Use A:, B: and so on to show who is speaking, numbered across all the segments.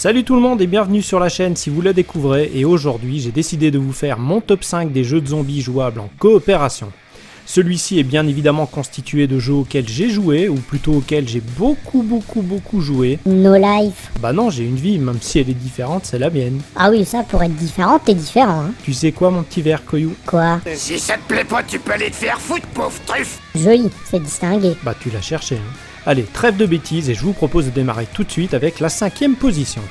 A: Salut tout le monde et bienvenue sur la chaîne si vous la découvrez, et aujourd'hui j'ai décidé de vous faire mon top 5 des jeux de zombies jouables en coopération. Celui-ci est bien évidemment constitué de jeux auxquels j'ai joué, ou plutôt auxquels j'ai beaucoup joué.
B: No life.
A: Bah non, j'ai une vie, même si elle est différente, c'est la mienne.
B: Ah oui, ça pour être différent, t'es différent, hein.
A: Tu sais quoi mon petit verre, Koyou?
B: Quoi?
C: Si ça te plaît pas, tu peux aller te faire foutre, pauvre truffe.
B: Joli, c'est distingué.
A: Bah tu l'as cherché, hein. Allez, trêve de bêtises et je vous propose de démarrer tout de suite avec la 5e position.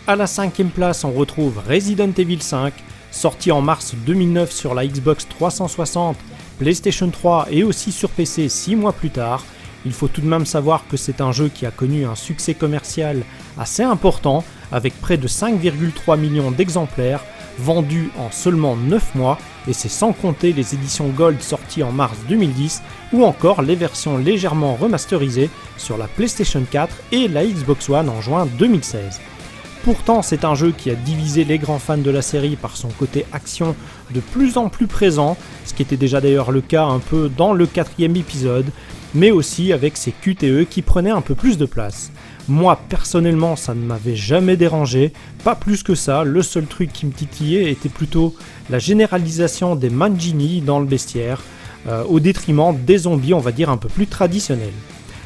A: À la 5e place, on retrouve Resident Evil 5, sorti en mars 2009 sur la Xbox 360, PlayStation 3 et aussi sur PC 6 mois plus tard. Il faut tout de même savoir que c'est un jeu qui a connu un succès commercial assez important, avec près de 5,3 millions d'exemplaires vendus en seulement 9 mois, et c'est sans compter les éditions Gold sorties en mars 2010, ou encore les versions légèrement remasterisées sur la PlayStation 4 et la Xbox One en juin 2016. Pourtant, c'est un jeu qui a divisé les grands fans de la série par son côté action de plus en plus présent, ce qui était déjà d'ailleurs le cas un peu dans le 4e épisode, mais aussi avec ses QTE qui prenaient un peu plus de place. Moi, personnellement, ça ne m'avait jamais dérangé, pas plus que ça. Le seul truc qui me titillait était plutôt la généralisation des Mangini dans le bestiaire, au détriment des zombies, on va dire, un peu plus traditionnels.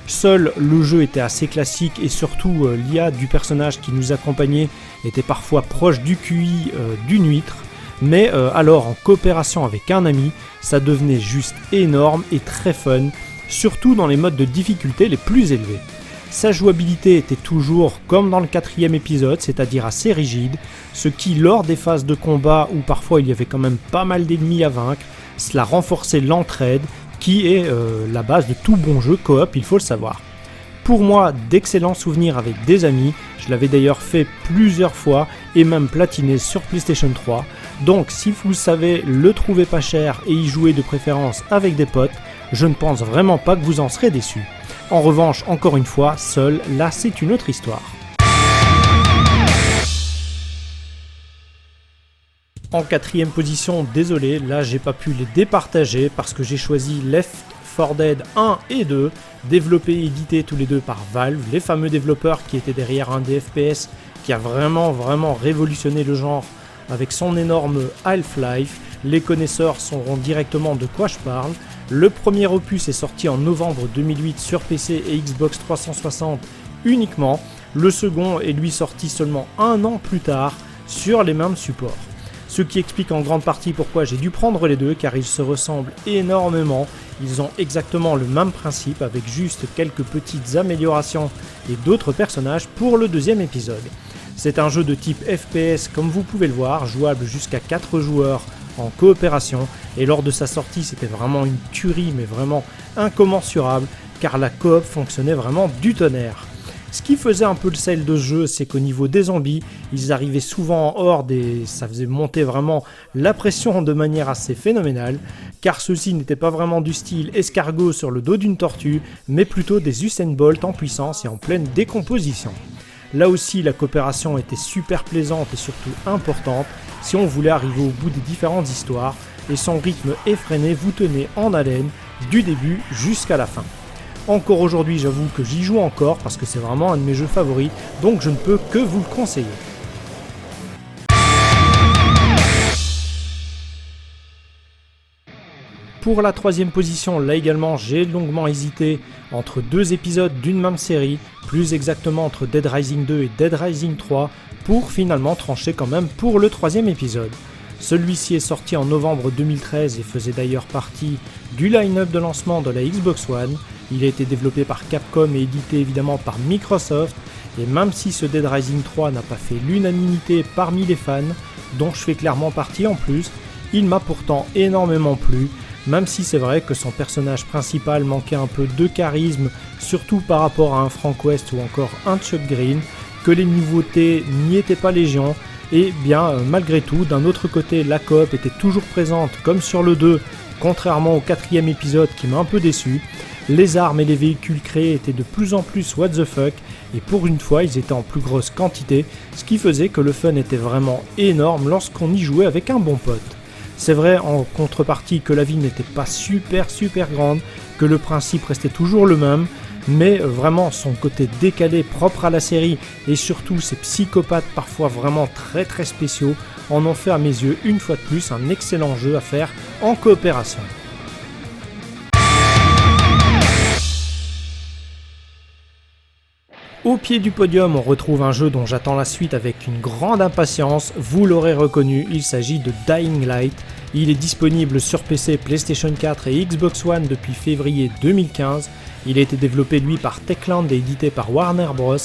A: Seul le jeu était assez classique et surtout l'IA du personnage qui nous accompagnait était parfois proche du QI d'une huître, mais alors en coopération avec un ami, ça devenait juste énorme et très fun, surtout dans les modes de difficulté les plus élevés. Sa jouabilité était toujours comme dans le 4e épisode, c'est-à-dire assez rigide, ce qui lors des phases de combat où parfois il y avait quand même pas mal d'ennemis à vaincre, cela renforçait l'entraide, qui est la base de tout bon jeu coop, il faut le savoir. Pour moi, d'excellents souvenirs avec des amis, je l'avais d'ailleurs fait plusieurs fois et même platiné sur PlayStation 3, donc si vous savez le trouver pas cher et y jouer de préférence avec des potes, je ne pense vraiment pas que vous en serez déçus. En revanche, encore une fois, seul, là c'est une autre histoire. En 4e position, désolé, là j'ai pas pu les départager parce que j'ai choisi Left 4 Dead 1 et 2, développés et édités tous les deux par Valve, les fameux développeurs qui étaient derrière un des FPS qui a vraiment révolutionné le genre avec son énorme Half-Life. Les connaisseurs sauront directement de quoi je parle. Le premier opus est sorti en novembre 2008 sur PC et Xbox 360 uniquement, le second est lui sorti seulement un an plus tard sur les mêmes supports. Ce qui explique en grande partie pourquoi j'ai dû prendre les deux, car ils se ressemblent énormément, ils ont exactement le même principe avec juste quelques petites améliorations et d'autres personnages pour le deuxième épisode. C'est un jeu de type FPS comme vous pouvez le voir, jouable jusqu'à 4 joueurs en coopération, et lors de sa sortie c'était vraiment une tuerie mais vraiment incommensurable, car la coop fonctionnait vraiment du tonnerre. Ce qui faisait un peu le sel de ce jeu, c'est qu'au niveau des zombies, ils arrivaient souvent en horde et ça faisait monter vraiment la pression de manière assez phénoménale, car ceux-ci n'étaient pas vraiment du style escargot sur le dos d'une tortue, mais plutôt des Usain Bolt en puissance et en pleine décomposition. Là aussi, la coopération était super plaisante et surtout importante si on voulait arriver au bout des différentes histoires, et son rythme effréné vous tenait en haleine du début jusqu'à la fin. Encore aujourd'hui, j'avoue que j'y joue encore parce que c'est vraiment un de mes jeux favoris, donc je ne peux que vous le conseiller. Pour la 3e position, là également, j'ai longuement hésité entre deux épisodes d'une même série, plus exactement entre Dead Rising 2 et Dead Rising 3, pour finalement trancher quand même pour le 3e épisode. Celui-ci est sorti en novembre 2013 et faisait d'ailleurs partie du line-up de lancement de la Xbox One. Il a été développé par Capcom et édité évidemment par Microsoft, et même si ce Dead Rising 3 n'a pas fait l'unanimité parmi les fans, dont je fais clairement partie en plus, il m'a pourtant énormément plu, même si c'est vrai que son personnage principal manquait un peu de charisme, surtout par rapport à un Frank West ou encore un Chuck Green, que les nouveautés n'y étaient pas légion, et bien malgré tout, d'un autre côté, la coop était toujours présente comme sur le 2, contrairement au 4e épisode qui m'a un peu déçu. Les armes et les véhicules créés étaient de plus en plus what the fuck, et pour une fois ils étaient en plus grosse quantité, ce qui faisait que le fun était vraiment énorme lorsqu'on y jouait avec un bon pote. C'est vrai en contrepartie que la ville n'était pas super grande, que le principe restait toujours le même, mais vraiment son côté décalé propre à la série et surtout ses psychopathes parfois vraiment très très spéciaux en ont fait à mes yeux une fois de plus un excellent jeu à faire en coopération. Au pied du podium, on retrouve un jeu dont j'attends la suite avec une grande impatience, vous l'aurez reconnu, il s'agit de Dying Light. Il est disponible sur PC, PlayStation 4 et Xbox One depuis février 2015. Il a été développé lui par Techland et édité par Warner Bros.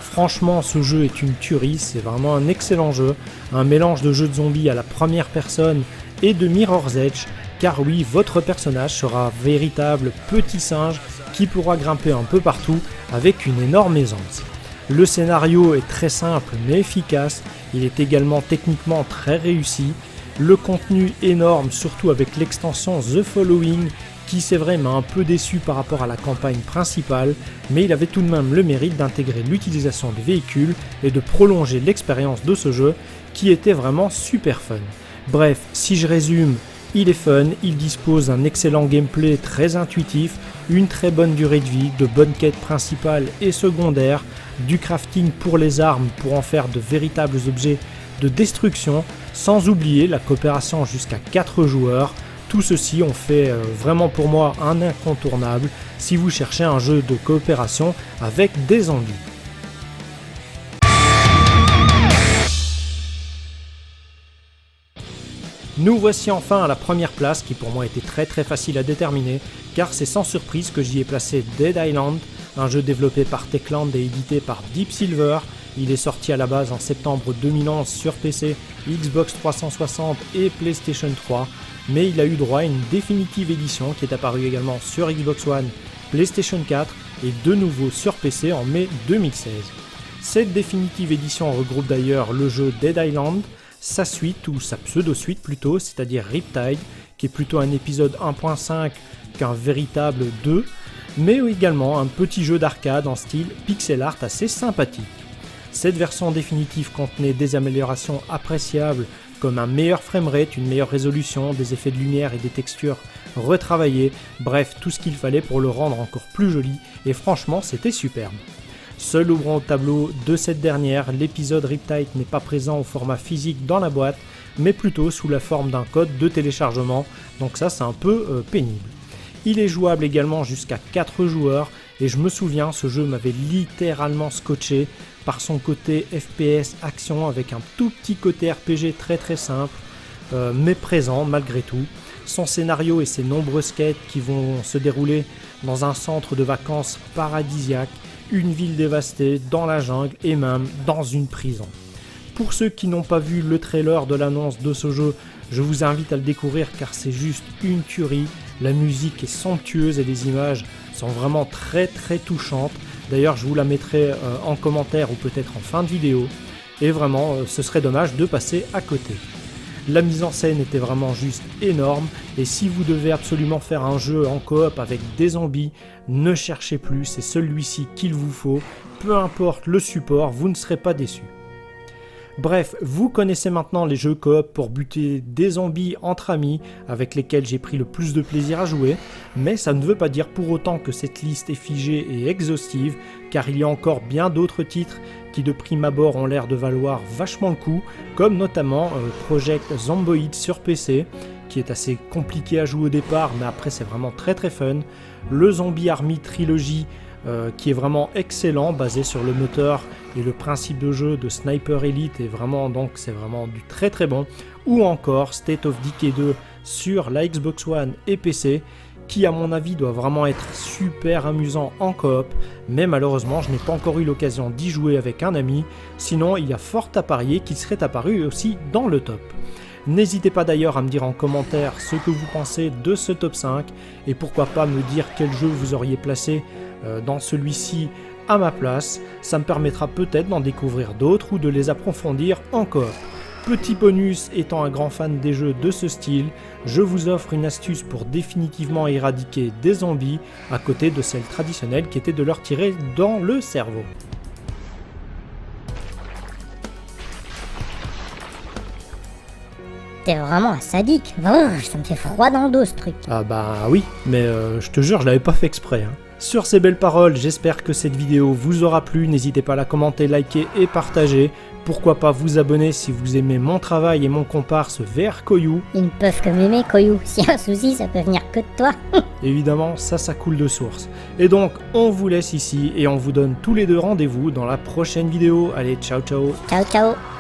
A: Franchement, ce jeu est une tuerie, c'est vraiment un excellent jeu, un mélange de jeu de zombies à la première personne et de Mirror's Edge, car oui, votre personnage sera un véritable petit singe qui pourra grimper un peu partout avec une énorme aisance. Le scénario est très simple mais efficace, il est également techniquement très réussi, le contenu énorme surtout avec l'extension The Following qui c'est vrai m'a un peu déçu par rapport à la campagne principale, mais il avait tout de même le mérite d'intégrer l'utilisation des véhicules et de prolonger l'expérience de ce jeu qui était vraiment super fun. Bref, si je résume, il est fun, il dispose d'un excellent gameplay très intuitif, une très bonne durée de vie, de bonnes quêtes principales et secondaires, du crafting pour les armes pour en faire de véritables objets de destruction, sans oublier la coopération jusqu'à 4 joueurs. Tout ceci ont fait vraiment pour moi un incontournable si vous cherchez un jeu de coopération avec des zombies. Nous voici enfin à la première place qui pour moi était très facile à déterminer car c'est sans surprise que j'y ai placé Dead Island, un jeu développé par Techland et édité par Deep Silver. Il est sorti à la base en septembre 2011 sur PC, Xbox 360 et PlayStation 3, mais il a eu droit à une définitive édition qui est apparue également sur Xbox One, PlayStation 4 et de nouveau sur PC en mai 2016. Cette définitive édition regroupe d'ailleurs le jeu Dead Island, sa suite ou sa pseudo-suite plutôt, c'est-à-dire Riptide, qui est plutôt un épisode 1.5 qu'un véritable 2, mais également un petit jeu d'arcade en style pixel art assez sympathique. Cette version définitive contenait des améliorations appréciables comme un meilleur framerate, une meilleure résolution, des effets de lumière et des textures retravaillées, bref tout ce qu'il fallait pour le rendre encore plus joli et franchement c'était superbe. Seul ouvrant au tableau de cette dernière, l'épisode Riptide n'est pas présent au format physique dans la boîte, mais plutôt sous la forme d'un code de téléchargement, donc ça c'est un peu pénible. Il est jouable également jusqu'à 4 joueurs, et je me souviens, ce jeu m'avait littéralement scotché par son côté FPS action avec un tout petit côté RPG très simple, mais présent malgré tout. Son scénario et ses nombreuses quêtes qui vont se dérouler dans un centre de vacances paradisiaque, une ville dévastée, dans la jungle et même dans une prison. Pour ceux qui n'ont pas vu le trailer de l'annonce de ce jeu, je vous invite à le découvrir car c'est juste une tuerie. La musique est somptueuse et les images sont vraiment très touchantes. D'ailleurs, je vous la mettrai en commentaire ou peut-être en fin de vidéo. Et vraiment, ce serait dommage de passer à côté. La mise en scène était vraiment juste énorme et si vous devez absolument faire un jeu en coop avec des zombies, ne cherchez plus, c'est celui-ci qu'il vous faut. Peu importe le support, vous ne serez pas déçus. Bref, vous connaissez maintenant les jeux coop pour buter des zombies entre amis avec lesquels j'ai pris le plus de plaisir à jouer, mais ça ne veut pas dire pour autant que cette liste est figée et exhaustive, car il y a encore bien d'autres titres qui de prime abord ont l'air de valoir vachement le coup, comme notamment Project Zomboid sur PC, qui est assez compliqué à jouer au départ, mais après c'est vraiment très fun, le Zombie Army Trilogy, qui est vraiment excellent, basé sur le moteur et le principe de jeu de Sniper Elite, et vraiment donc c'est vraiment du très bon, ou encore State of Decay 2 sur la Xbox One et PC, qui à mon avis doit vraiment être super amusant en coop, mais malheureusement je n'ai pas encore eu l'occasion d'y jouer avec un ami, sinon il y a fort à parier qu'il serait apparu aussi dans le top. N'hésitez pas d'ailleurs à me dire en commentaire ce que vous pensez de ce top 5 et pourquoi pas me dire quel jeu vous auriez placé dans celui-ci à ma place. Ça me permettra peut-être d'en découvrir d'autres ou de les approfondir en coop. Petit bonus, étant un grand fan des jeux de ce style, je vous offre une astuce pour définitivement éradiquer des zombies à côté de celle traditionnelle qui était de leur tirer dans le cerveau.
B: T'es vraiment un sadique. Oh, ça me fait froid dans le dos ce truc.
A: Ah bah oui, mais je te jure, je l'avais pas fait exprès. Sur ces belles paroles, j'espère que cette vidéo vous aura plu, n'hésitez pas à la commenter, liker et partager. Pourquoi pas vous abonner si vous aimez mon travail et mon comparse vers Koyou.
B: Ils ne peuvent que m'aimer, Koyou. S'il y a un souci, ça peut venir que de toi.
A: Évidemment, ça coule de source. Et donc, on vous laisse ici et on vous donne tous les deux rendez-vous dans la prochaine vidéo. Allez, ciao ciao.
B: Ciao, ciao.